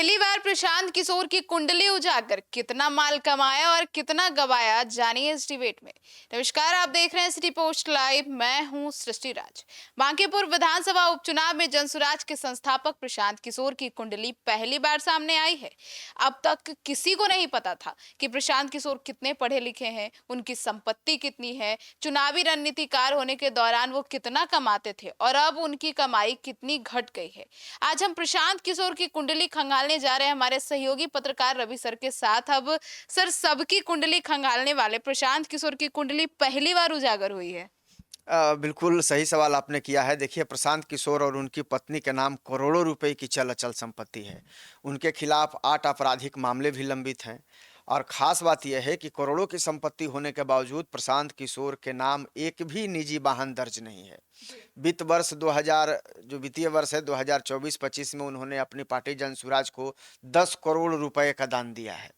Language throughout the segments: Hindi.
पहली बार प्रशांत किशोर की कुंडली उजागर, कितना माल कमाया और कितना गवाया, जानिए इस डिबेट में। नमस्कार, आप देख रहे हैं सिटी पोस्ट लाइव। मैं हूं सृष्टि राज। बांकीपुर विधानसभा उपचुनाव में जनसुराज के संस्थापक प्रशांत किशोर की कुंडली पहली बार सामने आई है। अब तक किसी को नहीं पता था कि प्रशांत किशोर कितने पढ़े लिखे हैं, उनकी संपत्ति कितनी है, चुनावी रणनीतिकार होने के दौरान वो कितना कमाते थे और अब उनकी कमाई कितनी घट गई है। आज हम प्रशांत किशोर की कुंडली खंगालने जा रहे हैं हमारे सहयोगी पत्रकार रवि सर के साथ। अब सर, सबकी कुंडली खंगालने वाले प्रशांत किशोर की कुंडली पहली बार उजागर हुई है। बिल्कुल सही सवाल आपने किया है। देखिए, प्रशांत किशोर और उनकी पत्नी के नाम करोड़ों रुपए की चल अचल संपत्ति है। उनके खिलाफ 8 आपराधिक मामले भी लंबित हैं और ख़ास बात यह है कि करोड़ों की संपत्ति होने के बावजूद प्रशांत किशोर के नाम एक भी निजी वाहन दर्ज नहीं है। वित्त वर्ष 2000 जो वित्तीय वर्ष है 2024-25 में उन्होंने अपनी पार्टी जनसुराज को 10 करोड़ रुपए का दान दिया है।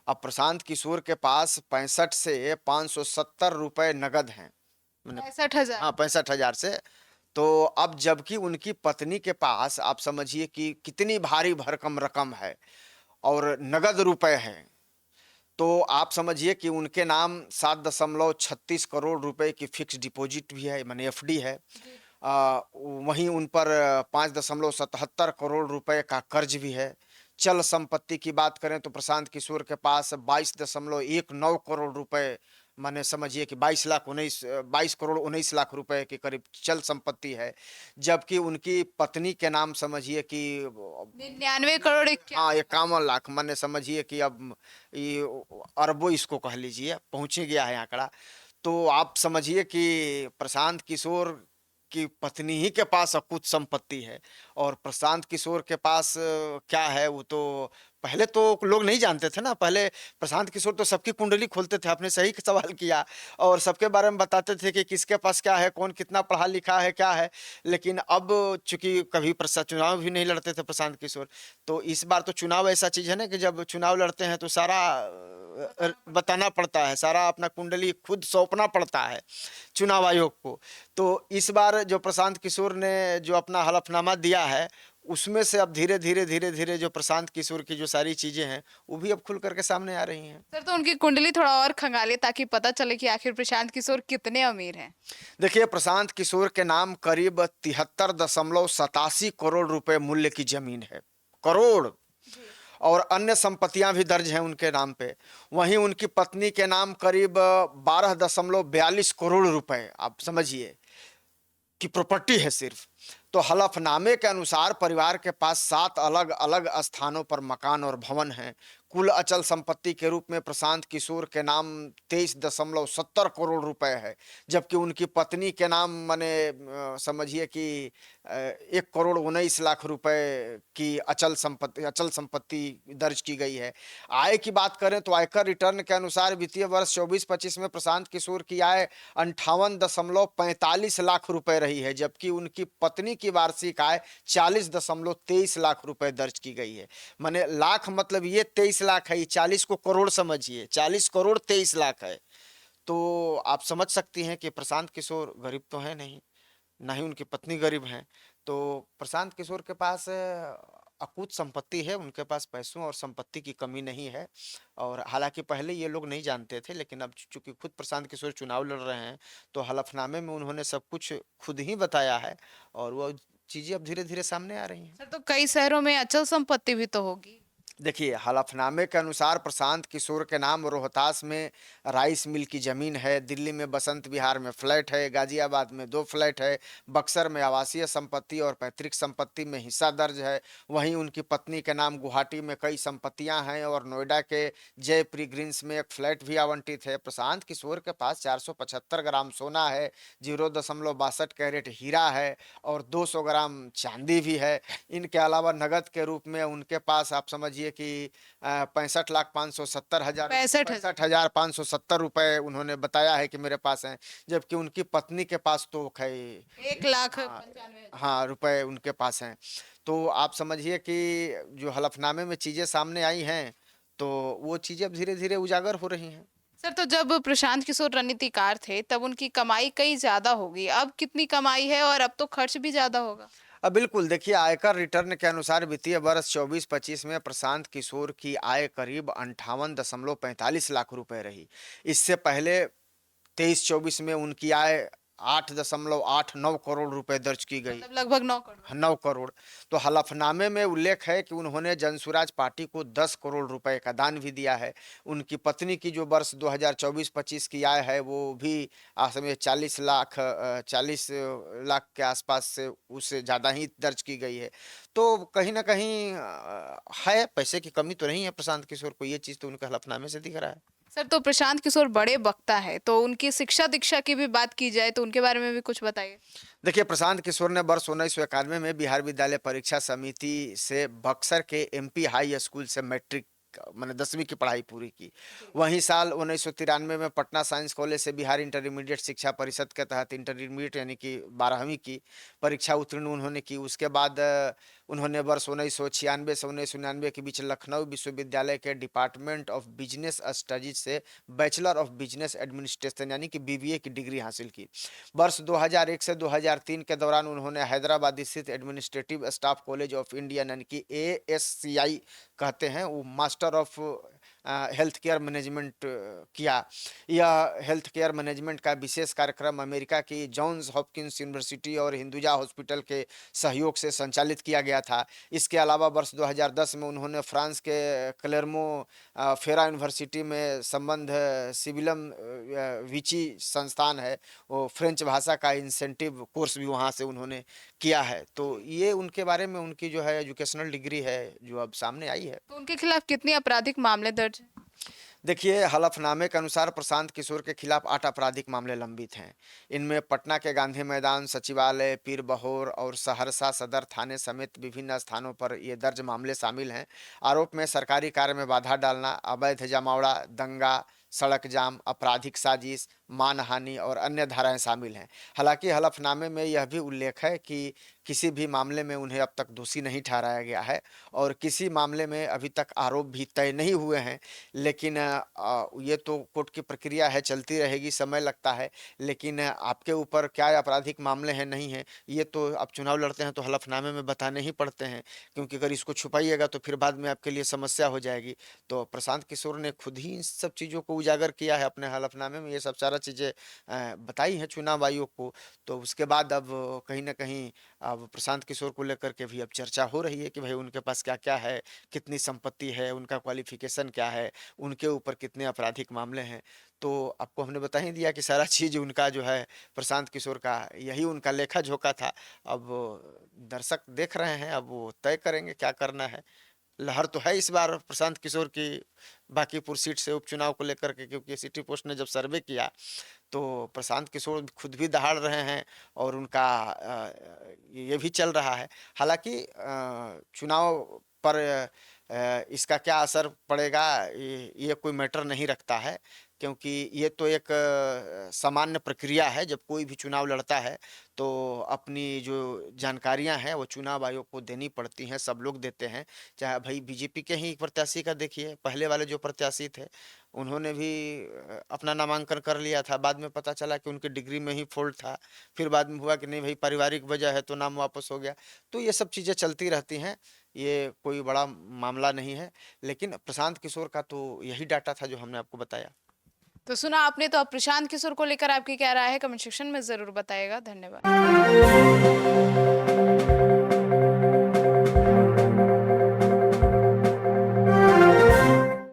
अब प्रशांत किशोर के पास 65 से 570 रुपए नगद हैं। 65,000। हाँ, 65,000 से। तो अब जबकि उनकी पत्नी के पास आप समझिए कि कितनी भारी भरकम रकम है और नगद रुपए हैं। तो आप समझिए कि उनके नाम 7.36 करोड़ रुपए की फिक्स डिपॉजिट भी है, माने एफडी है। वहीं उन पर 5.77 करोड़ रुपए का कर्ज भी है। चल संपत्ति की बात करें तो प्रशांत किशोर के पास 22.19 करोड़ रुपए, माने समझिए कि 22 करोड़ 19 लाख रुपए के करीब चल संपत्ति है। जबकि उनकी पत्नी के नाम समझिए कि 99 करोड़ हाँ, 51। 51 लाख, माने समझिए कि अब ये अरबों इसको कह लीजिए पहुंच ही गया है आंकड़ा। तो आप समझिए कि प्रशांत किशोर की पत्नी ही के पास अकुत संपत्ति है और प्रशांत किशोर के पास क्या है वो तो पहले तो लोग नहीं जानते थे ना। पहले प्रशांत किशोर तो सबकी कुंडली खोलते थे, आपने सही सवाल किया, और सबके बारे में बताते थे कि किसके पास क्या है, कौन कितना पढ़ा लिखा है, क्या है। लेकिन अब चूंकि कभी चुनाव भी नहीं लड़ते थे प्रशांत किशोर, तो इस बार तो चुनाव ऐसा चीज है ना कि जब चुनाव लड़ते हैं तो सारा बताना पड़ता है, सारा अपना कुंडली खुद सौंपना पड़ता है चुनाव आयोग को। तो इस बार जो प्रशांत किशोर ने जो अपना हलफनामा दिया है उसमें से अब धीरे धीरे जो प्रशांत किशोर की जो सारी चीजें हैं वो भी अब खुल करके सामने आ रही हैं। सर, तो उनकी कुंडली थोड़ा और खंगाले ताकि पता चले कि आखिर प्रशांत किशोर कितने अमीर हैं। देखिए, प्रशांत किशोर के नाम करीब 73.87 करोड़ रुपए मूल्य की जमीन है, करोड़, और अन्य संपत्तियां भी दर्ज हैं उनके नाम पे। वहीं उनकी पत्नी के नाम करीब 12.42 करोड़ रुपए, आप समझिए की प्रॉपर्टी है सिर्फ। तो हलफनामे के अनुसार परिवार के पास 7 अलग अलग स्थानों पर मकान और भवन हैं। कुल अचल संपत्ति के रूप में प्रशांत किशोर के नाम 23.70 करोड़ रुपए है, जबकि उनकी पत्नी के नाम माने समझिए कि 1 करोड़ 19 लाख रुपए की अचल संपत्ति दर्ज की गई है। आय की बात करें तो आयकर रिटर्न के अनुसार वित्तीय वर्ष 24-25 में प्रशांत किशोर की आय 58.45 लाख रुपए रही है, जबकि उनकी पत्नी की वार्षिक आय 40.23 लाख रुपए दर्ज की गई है। माने लाख मतलब ये 23 लाख है, 40 को करोड़ समझिए, 40 करोड़ 23 लाख है। तो आप समझ सकती हैं कि प्रशांत किशोर गरीब तो है नहीं, ना ही उनकी पत्नी गरीब हैं। तो प्रशांत किशोर के पास अकूत संपत्ति है, उनके पास पैसों और संपत्ति की कमी नहीं है। और हालांकि पहले ये लोग नहीं जानते थे, लेकिन अब चूंकि खुद प्रशांत किशोर चुनाव लड़ रहे हैं तो हलफनामे में उन्होंने सब कुछ खुद ही बताया है और वो चीजें अब धीरे धीरे सामने आ रही हैं। सर, तो कई शहरों में अचल संपत्ति भी तो होगी। देखिए, हलफनामे के अनुसार प्रशांत किशोर के नाम रोहतास में राइस मिल की ज़मीन है, दिल्ली में बसंत विहार में फ्लैट है, गाजियाबाद में 2 फ्लैट है, बक्सर में आवासीय संपत्ति और पैतृक संपत्ति में हिस्सा दर्ज है। वहीं उनकी पत्नी के नाम गुवाहाटी में कई संपत्तियां हैं और नोएडा के जयप्री ग्रीन्स में एक फ्लैट भी आवंटित है। प्रशांत किशोर के पास 475 ग्राम सोना है, 0.62 कैरेट हीरा है और 200 ग्राम चांदी भी है। इनके अलावा नगद के रूप में उनके पास आप समझिए कि 65,570,000 65,570 रुपए उन्होंने बताया है कि मेरे पास हैं, जबकि उनकी पत्नी के पास तो 1,95,000। हाँ रुपए उनके पास हैं। तो आप समझिए कि जो हलफनामे में चीजें सामने आई हैं तो वो चीजें अब धीरे धीरे उजागर हो रही हैं। सर, तो जब प्रशांत किशोर रणनीतिकार थे तब उनकी कमाई कई ज्यादा होगी। अब कितनी कमाई है और अब तो खर्च भी ज्यादा होगा। बिल्कुल, देखिए आयकर रिटर्न के अनुसार वित्तीय वर्ष 24-25 में प्रशांत किशोर की आय करीब 58.45 लाख रुपए रही। इससे पहले 23-24 में उनकी आय 8.89 करोड़ रुपए दर्ज की गई। मतलब लगभग 9 करोड़। 9 करोड़। तो हलफनामे में उल्लेख है कि उन्होंने जनसुराज पार्टी को 10 करोड़ रुपए का दान भी दिया है। उनकी पत्नी की जो वर्ष 2024-25 की आय है वो भी में 40 लाख के आसपास से उससे ज़्यादा ही दर्ज की गई है। तो कहीं न कहीं है, पैसे की कमी तो नहीं है प्रशांत किशोर को, ये चीज़ तो उनके हलफनामे से दिख रहा है। सर, तो प्रशांत किशोर बड़े वक्ता है, तो उनकी शिक्षा दीक्षा की भी बात की जाए तो उनके बारे में भी कुछ बताइए। देखिए, प्रशांत किशोर ने वर्ष 1991 में बिहार विद्यालय परीक्षा समिति से बक्सर के एमपी हाई स्कूल से मैट्रिक माने 10वीं की पढ़ाई पूरी की। वहीं साल 1993 में पटना साइंस कॉलेज से बिहार इंटरमीडिएट शिक्षा परिषद के तहत इंटरमीडिएट यानी कि 12वीं की परीक्षा उत्तीर्ण उन्होंने की। उसके बाद उन्होंने वर्ष 1996 से 1999 के बीच लखनऊ विश्वविद्यालय के डिपार्टमेंट ऑफ बिजनेस स्टडीज से बैचलर ऑफ बिजनेस एडमिनिस्ट्रेशन यानी कि बीबीए की डिग्री हासिल की। वर्ष 2001 से 2003 के दौरान उन्होंने हैदराबाद स्थित administrative staff college of India यानी कि एएससीआई कहते हैं वो master of health care management किया। यह हेल्थ केयर मैनेजमेंट का विशेष कार्यक्रम अमेरिका की जॉन्स हॉपकिंस यूनिवर्सिटी और हिंदुजा हॉस्पिटल के सहयोग से संचालित किया गया था। इसके अलावा वर्ष 2010 में उन्होंने फ्रांस के क्लेरमो फेरा यूनिवर्सिटी में संबंध सिविलम विची संस्थान है वो फ्रेंच भाषा का इंसेंटिव कोर्स भी वहाँ से उन्होंने किया है। तो ये उनके बारे में उनकी जो है एजुकेशनल डिग्री है जो अब सामने आई है। तो उनके खिलाफ कितने आपराधिक मामले दर्ज हैं? देखिए, हलफनामे के अनुसार प्रशांत किशोर के खिलाफ 8 आपराधिक मामले लंबित हैं। इनमें पटना के गांधी मैदान, सचिवालय, पीर बहोर और सहरसा सदर थाने समेत विभिन्न स्थानों पर ये दर्ज मामले शामिल हैं। आरोप में सरकारी कार्य में बाधा डालना, अवैध जमावड़ा, दंगा, सड़क जाम, आपराधिक साजिश, मानहानि और अन्य धाराएं शामिल हैं। हालांकि हलफनामे में यह भी उल्लेख है कि किसी भी मामले में उन्हें अब तक दोषी नहीं ठहराया गया है और किसी मामले में अभी तक आरोप भी तय नहीं हुए हैं। लेकिन ये तो कोर्ट की प्रक्रिया है, चलती रहेगी, समय लगता है। लेकिन आपके ऊपर क्या आपराधिक मामले हैं नहीं हैं ये तो आप चुनाव लड़ते हैं तो हलफनामे में बताने ही पड़ते हैं, क्योंकि अगर इसको छुपाइएगा तो फिर बाद में आपके लिए समस्या हो जाएगी। तो प्रशांत किशोर ने खुद ही इन सब चीज़ों को उजागर किया है अपने हलफनामे में, ये सब सारा चीज़ें बताई हैं चुनाव आयोग को। तो उसके बाद अब कहीं न कहीं अब प्रशांत किशोर को लेकर के भी अब चर्चा हो रही है कि भाई उनके पास क्या-क्या है, कितनी संपत्ति है, उनका क्वालिफ़िकेशन क्या है, उनके ऊपर कितने आपराधिक मामले हैं। तो आपको हमने बता ही दिया कि सारा चीज़ उनका जो है प्रशांत किशोर का यही उनका लेखा-जोखा था। अब दर्शक देख रहे हैं, अब वो तय करेंगे क्या करना है। लहर तो है इस बार प्रशांत किशोर की बांकीपुर सीट से उपचुनाव को लेकर के, क्योंकि सिटी पोस्ट ने जब सर्वे किया तो प्रशांत किशोर खुद भी दहाड़ रहे हैं और उनका ये भी चल रहा है। हालांकि चुनाव पर इसका क्या असर पड़ेगा ये कोई मैटर नहीं रखता है, क्योंकि ये तो एक सामान्य प्रक्रिया है। जब कोई भी चुनाव लड़ता है तो अपनी जो जानकारियां हैं वो चुनाव आयोग को देनी पड़ती हैं, सब लोग देते हैं। चाहे भाई बीजेपी के ही प्रत्याशी का देखिए, पहले वाले जो प्रत्याशी थे उन्होंने भी अपना नामांकन कर लिया था, बाद में पता चला कि उनकी डिग्री में ही फॉल्ट था, फिर बाद में हुआ कि नहीं भाई पारिवारिक वजह है तो नाम वापस हो गया। तो ये सब चीज़ें चलती रहती हैं, ये कोई बड़ा मामला नहीं है। लेकिन प्रशांत किशोर का तो यही डाटा था जो हमने आपको बताया। तो सुना आपने, तो अब प्रशांत किशोर को लेकर आपकी क्या राय है कमेंट सेक्शन में ज़रूर बताइएगा। धन्यवाद।